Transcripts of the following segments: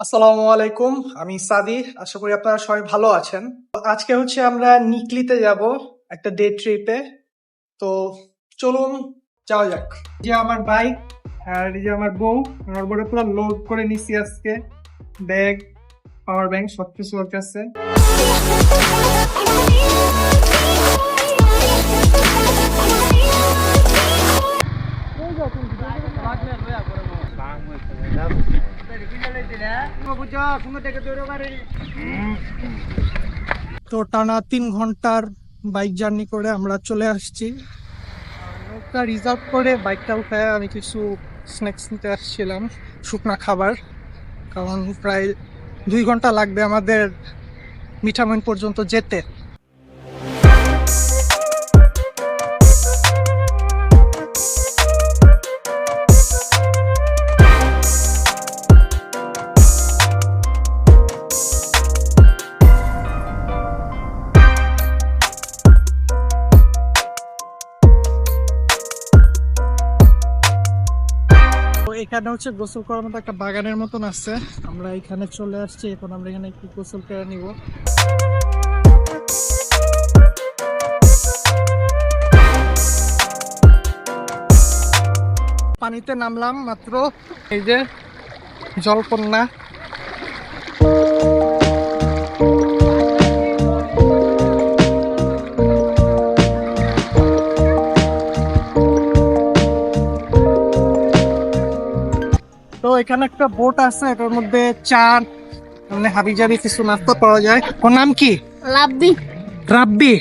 আসসালামু আলাইকুম, আমি সাদি। আশা করি আপনারা সবাই ভালো আছেন। আজকে হচ্ছে আমরা নিকলিতে যাব একটা ডে ট্রিপে। তো চলুন যাওয়া যাক। যে আমার বাইক আর এই যে আমার বউ, আমার বউটা পুরো লোড করে নিছি আজকে। ব্যাগ, পাওয়ার ব্যাংক সবকিছু ওর কাছে। তো টানা 3 ঘন্টার বাইক জার্নি করে আমরা চলে আসছি। নৌকা রিজার্ভ করে বাইকটা উঠায় আমি কিছু স্ন্যাক্স নিতে আসছিলাম, শুকনা খাবার। কারণ প্রায় 2 ঘন্টা লাগবে আমাদের মিঠামইন পর্যন্ত যেতে। এখানে হচ্ছে গোসল করার মতো একটা বাগানের মতন আছে। আমরা এখানে চলে আসছি, এখন আমরা এখানে একটু গোসল করে নিব। পানিতে নামলাম মাত্র, এই যে জলকন্যা। তো এখানে একটা বোট আছে, এটার মধ্যে চা মানে হাবি জাবি কিছু নাস্তা পাওয়া যায়। ওর নাম কি? লাভবি। রাব্বি,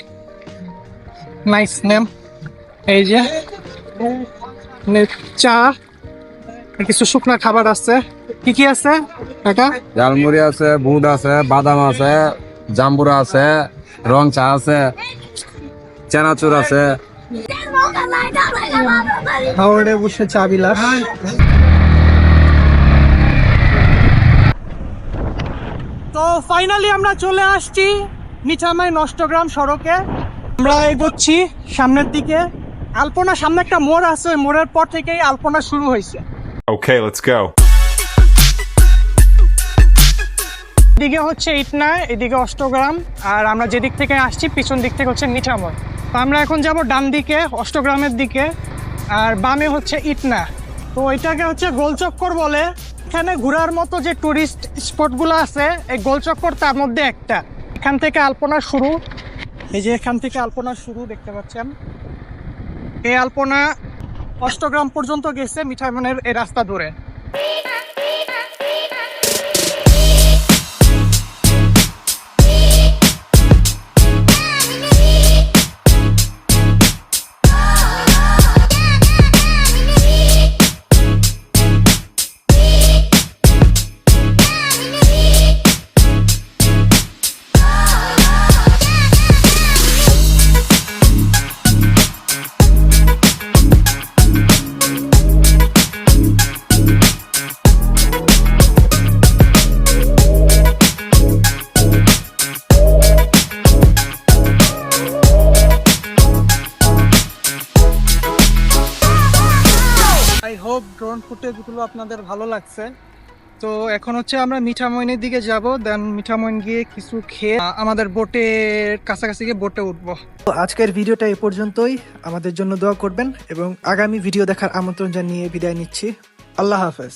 নাইস নেম। এই যে চা আর কিছু শুকনা খাবার আছে। কি কি আছে এটা? ঝালমুড়ি আছে, বুট আছে, বাদাম আছে, জাম্বুরা আছে, রং চা আছে, চানাচুর আছে। হাওড়ে বসে চা বিলাস। তো ফাইনালি আমরা চলে আসছি মিঠামইন নষ্টগ্রাম সড়কে। আমরা এগোচ্ছি সামনের দিকে। আলপনা সামনে একটা মোড় আছে, ওই মোড়ের পর থেকেই আলপনা শুরু হয়েছে। Okay, let's go. এদিকে হচ্ছে ইটনা, এদিকে অষ্টগ্রাম, আর আমরা যেদিক থেকে আসছি পিছন দিক থেকে হচ্ছে মিঠামইন। তো আমরা এখন যাব ডান দিকে অষ্টগ্রামের দিকে, আর বামে হচ্ছে ইটনা। তো এটাকে হচ্ছে গোলচক্কর বলে। এখানে ঘোরার মতো যে টুরিস্ট স্পটগুলো আছে, এই গোলচক্কর তার মধ্যে একটা। এখান থেকে আলপনা শুরু, এই যে এখান থেকে আলপনা শুরু দেখতে পাচ্ছেন। এই আলপনা অষ্টগ্রাম পর্যন্ত গেছে মিঠামইনের এই রাস্তা ধরে। আই হোপ ড্রোন ফুটেজগুলো আপনাদের ভালো লাগছে। তো এখন হচ্ছে আমরা মিঠামইনের দিকে যাব, দেন মিঠামইন গিয়ে কিছু খেয়ে আমাদের বোটের কাছাকাছি গিয়ে বোটে উঠবো। তো আজকের ভিডিওটা এই পর্যন্তই। আমাদের জন্য দোয়া করবেন এবং আগামী ভিডিও দেখার আমন্ত্রণ জানিয়ে বিদায় নিচ্ছি। আল্লাহ হাফেজ।